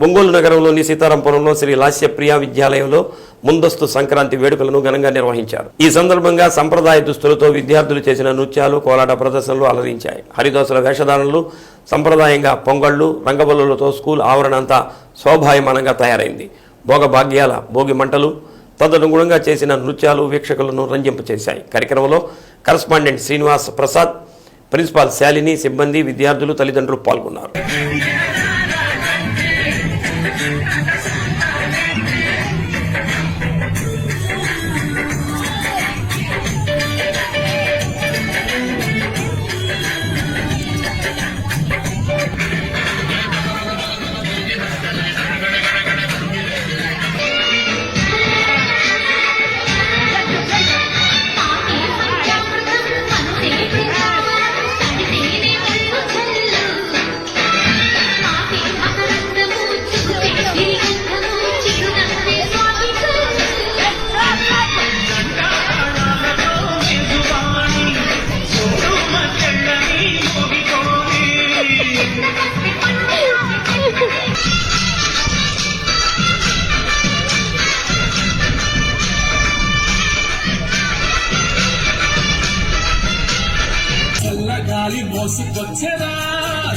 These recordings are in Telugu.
ఒంగోలు నగరంలోని సీతారాంపురంలో శ్రీ లాస్యప్రియ విద్యాలయంలో ముందస్తు సంక్రాంతి వేడుకలను ఘనంగా నిర్వహించారు. ఈ సందర్భంగా సంప్రదాయ దుస్తులతో విద్యార్థులు చేసిన నృత్యాలు, కోలాట ప్రదర్శనలు అలరించాయి. హరిదాసుల వేషధారణలు, సంప్రదాయంగా పొంగళ్లు, రంగబల్లులతో స్కూల్ ఆవరణ అంతా శోభాయమానంగా తయారైంది. భోగభాగ్యాల భోగి మంటలు, తదనుగుణంగా చేసిన నృత్యాలు వీక్షకులను రంజింపచేశాయి. కార్యక్రమంలో కరస్పాండెంట్ శ్రీనివాస్ ప్రసాద్, ప్రిన్సిపాల్ శాలిని, సిబ్బంది, విద్యార్థులు, తల్లిదండ్రులు పాల్గొన్నారు. గాలి మోసుకొచ్చేదా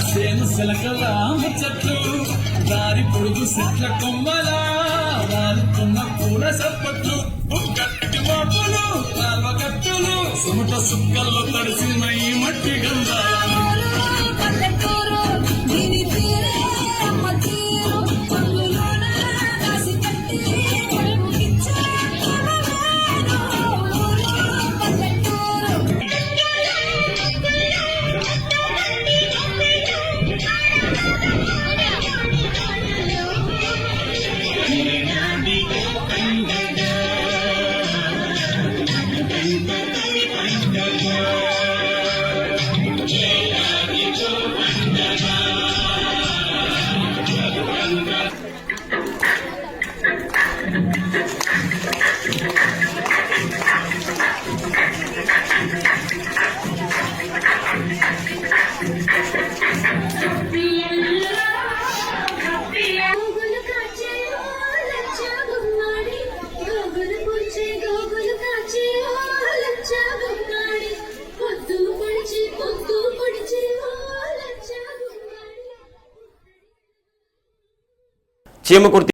సేను శిలకలా ముచ్చట్లు, దారి పొడుగు సెట్ల కొమ్మలా వారుకున్న పూల సప్పట్లు, గట్టి మోపులు కాల్వగట్టులు, సుమట సుక్కల్లో తడిసిన ఈ మట్టి గంధాలు. చీమకుర్తి